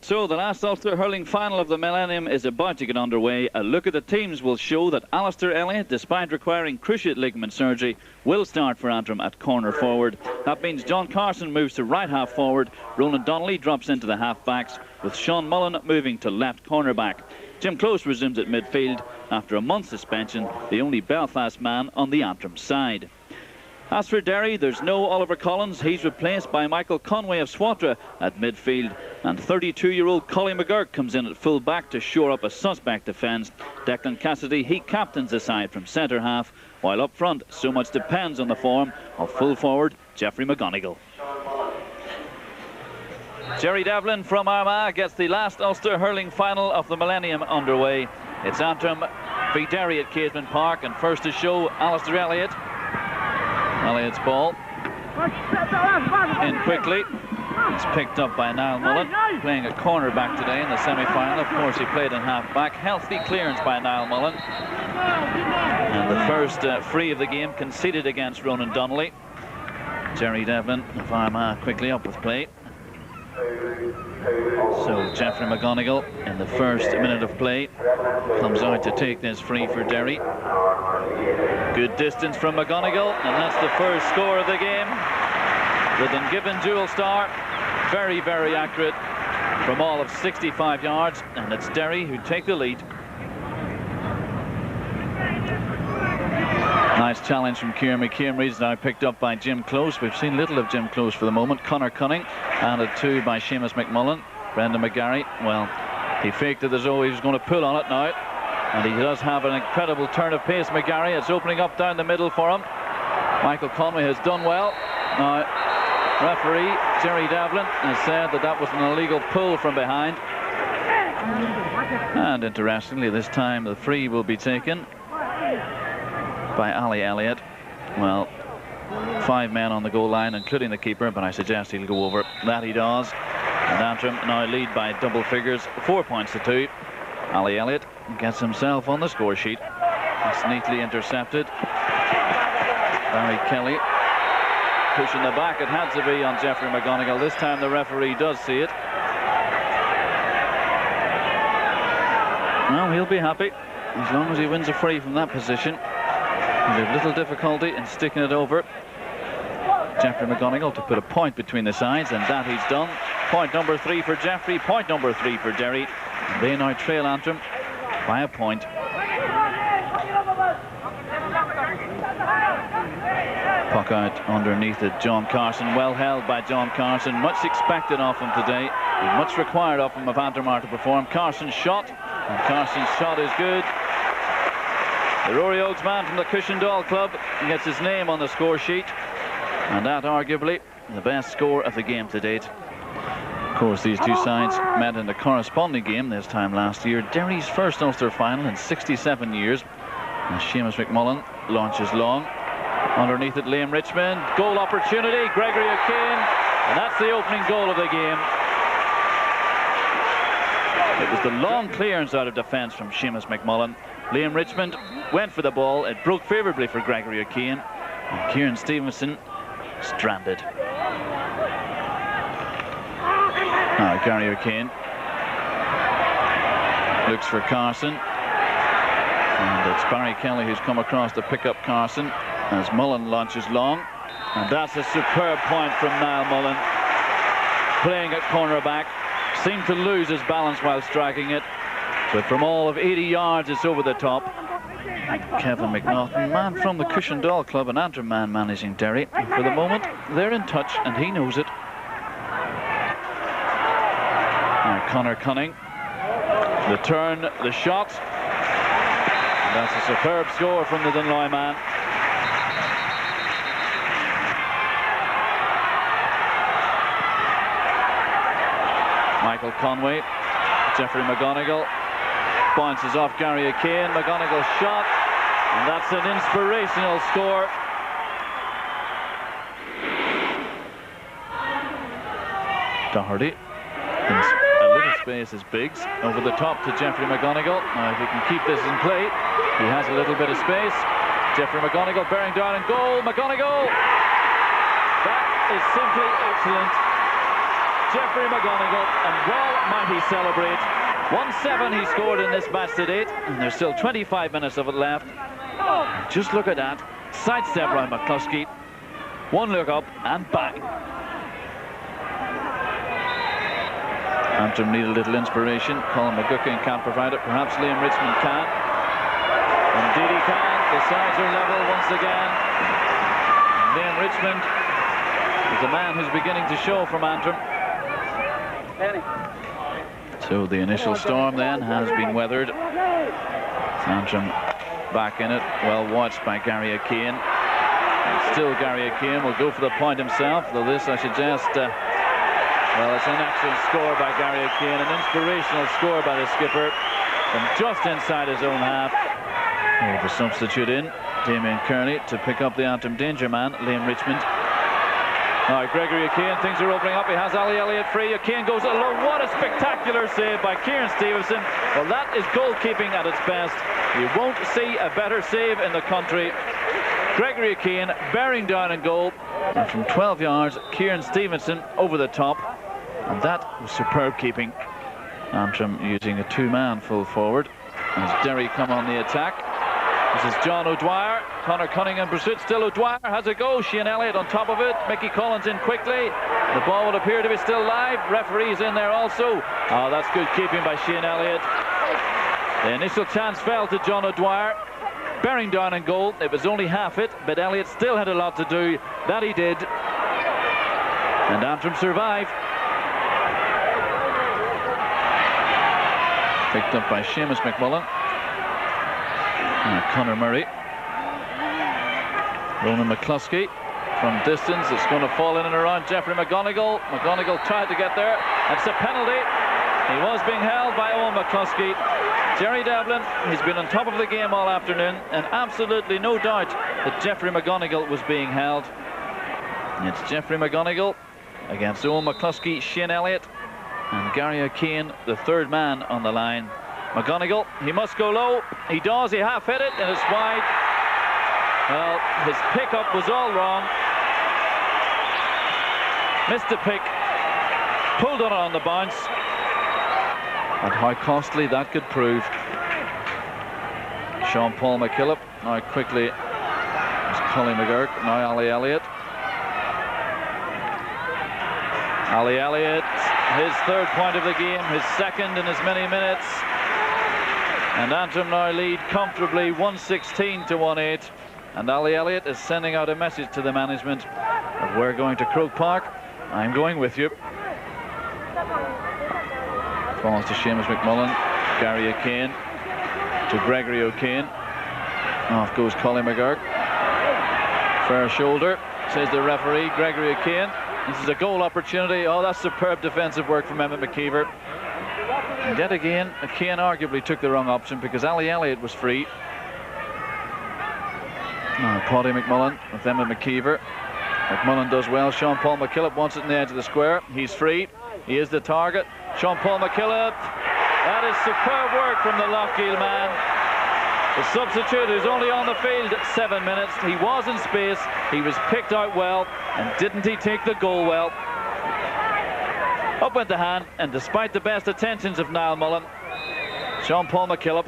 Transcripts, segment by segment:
So the last Ulster hurling final of the millennium is about to get underway. A look at the teams will show that Alistair Elliott, despite requiring cruciate ligament surgery, will start for Antrim at corner forward. That means John Carson moves to right half forward. Ronan Donnelly drops into the half backs, with Sean Mullen moving to left cornerback. Jim Close resumes at midfield after a month's suspension, the only Belfast man on the Antrim side. As for Derry, there's no Oliver Collins. He's replaced by Michael Conway of Swatra at midfield. And 32-year-old Collie McGurk comes in at full back to shore up a suspect defence. Declan Cassidy, he captains the side from centre half, while up front, so much depends on the form of full forward Jeffrey McGonigal. Jerry Devlin from Armagh gets the last Ulster hurling final of the millennium underway. It's Antrim v Derry at Casement Park, and first to show Alistair Elliott. Elliott's ball in quickly. It's picked up by Niall Mullen, playing a cornerback today in the semi-final. Of course, he played in half-back. Healthy clearance by Niall Mullen. And the first free of the game conceded against Ronan Donnelly. Jerry Devlin of Armagh quickly up with play. So Jeffrey McGonigal in the first minute of play comes out to take this free for Derry. Good distance from McGonigal, and that's the first score of the game. The Dungiven dual star, very, very accurate from all of 65 yards, and it's Derry who take the lead. Nice challenge from Ciaran McKean. Now picked up by Jim Close. We've seen little of Jim Close for the moment. Conor Cunning added to by Seamus McMullen. Brendan McGarry, well, he faked it as though he was going to pull on it now. And he does have an incredible turn of pace, McGarry. It's opening up down the middle for him. Michael Conway has done well. Now, referee Jerry Devlin has said that that was an illegal pull from behind. And interestingly, this time the free will be taken by Ali Elliott. Well, 5 men on the goal line, including the keeper, but I suggest he'll go over. That he does. And Antrim now lead by double figures, 4 points to 2. Ali Elliott gets himself on the score sheet. It's neatly intercepted. Barry Kelly pushing the back. It had to be on Jeffrey McGonigal. This time the referee does see it. Well, he'll be happy as long as he wins a free from that position. He'll have little difficulty in sticking it over Jeffrey McGonigal to put a point between the sides, and that he's done. Point number 3 for Jeffrey, point number 3 for Derry. They now trail Antrim by a point. Puck out underneath it, John Carson, well held by John Carson. Much expected of him today, much required of him if Antrim are to perform. Carson's shot, and Carson's shot is good. The Rory Oaks man from the Cushendall Club gets his name on the score sheet, and that arguably the best score of the game to date. Of course, these two sides met in the corresponding game this time last year. Derry's first Ulster final in 67 years. And Seamus McMullen launches long. Underneath it, Liam Richmond. Goal opportunity, Gregory O'Kane. And that's the opening goal of the game. It was the long clearance out of defence from Seamus McMullen. Liam Richmond went for the ball. It broke favourably for Gregory O'Kane. And Kieran Stevenson stranded. Now Gary O'Kane looks for Carson, and it's Barry Kelly who's come across to pick up Carson as Mullen launches long, and that's a superb point from Niall Mullen, playing at cornerback. Seemed to lose his balance while striking it, but from all of 80 yards it's over the top. Kevin McNaughton, man from the Cushendall Club, an Antrim man managing Derry. And for the moment they're in touch and he knows it. Now Conor Cunning, the turn, the shot. And that's a superb score from the Dunloy man. Michael Conway, Jeffrey McGonigal bounces off Gary O'Kane. McGonigal's shot, and that's an inspirational score. Doherty in a little space is Biggs over the top to Jeffrey McGonigal. Now if he can keep this in play, he has a little bit of space. Jeffrey McGonigal bearing down and goal. McGonigal, that is simply excellent. Jeffrey McGonigal, and well might he celebrate. 1-7 he scored in this match to date, and there's still 25 minutes of it left. Just look at that. Sidestep round McCluskey. One look up and bang. Antrim need a little inspiration. Colin McGuckin can't provide it. Perhaps Liam Richmond can. Indeed he can. The sides are level once again. Liam Richmond is a man who's beginning to show from Antrim. So the initial storm then has been weathered. Antrim back in it, well watched by Gary O'Kane. Still Gary O'Kane will go for the point himself, though this I suggest, well, it's an excellent score by Gary O'Kane, an inspirational score by the skipper from just inside his own half. The substitute in, Damien Kearney, to pick up the Antrim danger man, Liam Richmond. Now Gregory O'Kane, things are opening up. He has Ali Elliott free. O'Kane goes alone. What a spectacular save by Kieran Stevenson. Well, that is goalkeeping at its best. You won't see a better save in the country. Gregory O'Kane bearing down in goal. And from 12 yards, Kieran Stevenson over the top. And that was superb keeping. Antrim using a two-man full forward as Derry come on the attack. This is John O'Dwyer. Conor Cunningham pursuit. Still O'Dwyer has a go. Shane Elliott on top of it. Mickey Collins in quickly. The ball would appear to be still live. Referee's in there also. Oh, that's good keeping by Shane Elliott. The initial chance fell to John O'Dwyer. Bearing down in goal. It was only half it, but Elliott still had a lot to do. That he did. And Antrim survived. Picked up by Seamus McMullen. Conor Murray. Ronan McCluskey from distance. It's going to fall in and around Jeffrey McGonigal. McGonigal tried to get there. It's a penalty. He was being held by Owen McCluskey. Jerry Devlin, he's been on top of the game all afternoon, and absolutely no doubt that Jeffrey McGonigal was being held. It's Jeffrey McGonigal against Owen McCluskey, Shane Elliott, and Gary O'Kane, the third man on the line. McGonigal, he must go low. He does, he half hit it, and it's wide. Well, his pickup was all wrong. Missed the pick, pulled on it on the bounce. And how costly that could prove. Sean Paul McKillop, now quickly, it's Collie McGurk, now Ali Elliott. Ali Elliott, his third point of the game, his second in as many minutes. And Antrim now lead comfortably 116 to 1-8. And Ali Elliott is sending out a message to the management of we're going to Croke Park. I'm going with you. Falls to Seamus McMullen, Gary O'Kane to Gregory O'Kane. Off goes Collie McGurk. Fair shoulder, says the referee. Gregory O'Kane. This is a goal opportunity. Oh, that's superb defensive work from Emmett McKeever. And yet again, O'Kane arguably took the wrong option because Ali Elliott was free. Paddy McMullen with Emmett McKeever. McMullen does well. Sean Paul McKillop wants it in the edge of the square. He's free. He is the target. Sean Paul McKillop. That is superb work from the Lochiel man. The substitute who's only on the field 7 minutes. He was in space. He was picked out well. And didn't he take the goal well? Up went the hand. And despite the best attentions of Niall Mullen, Sean Paul McKillop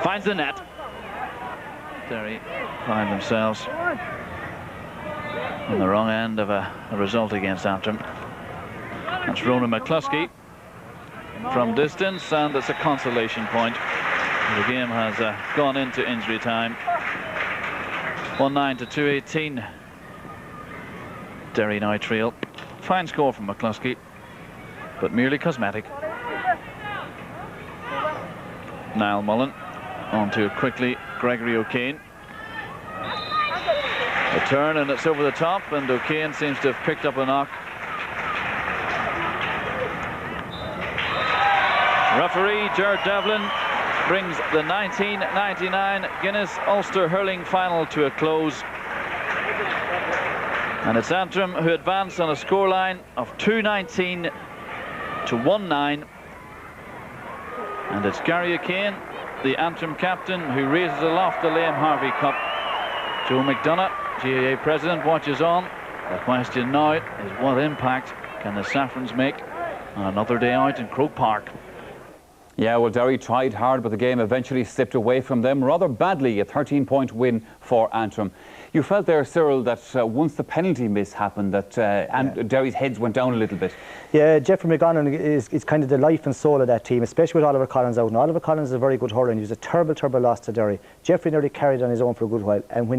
finds the net. Derry find themselves on the wrong end of a result against Antrim. That's Ronan McCluskey from distance, and it's a consolation point. The game has gone into injury time. 1-9 to 2-18. Derry now trail. Fine score from McCluskey, but merely cosmetic. Niall Mullen on to quickly Gregory O'Kane. A turn and it's over the top, and O'Kane seems to have picked up a knock. Referee Jared Devlin brings the 1999 Guinness Ulster Hurling final to a close. And it's Antrim who advance on a scoreline of 2-19 to 1-9. And it's Gary O'Kane, the Antrim captain, who raises aloft the Liam Harvey Cup. Joe McDonough, GAA president, watches on. The question now is what impact can the Saffrons make on another day out in Croke Park? Yeah, well, Derry tried hard, but the game eventually slipped away from them rather badly. A 13-point win for Antrim. You felt there, Cyril, that once the penalty miss happened, that Derry's heads went down a little bit. Yeah, Jeffrey McGonan is kind of the life and soul of that team, especially with Oliver Collins out. And Oliver Collins is a very good hurler, and he was a terrible, terrible loss to Derry. Jeffrey nearly carried on his own for a good while, and when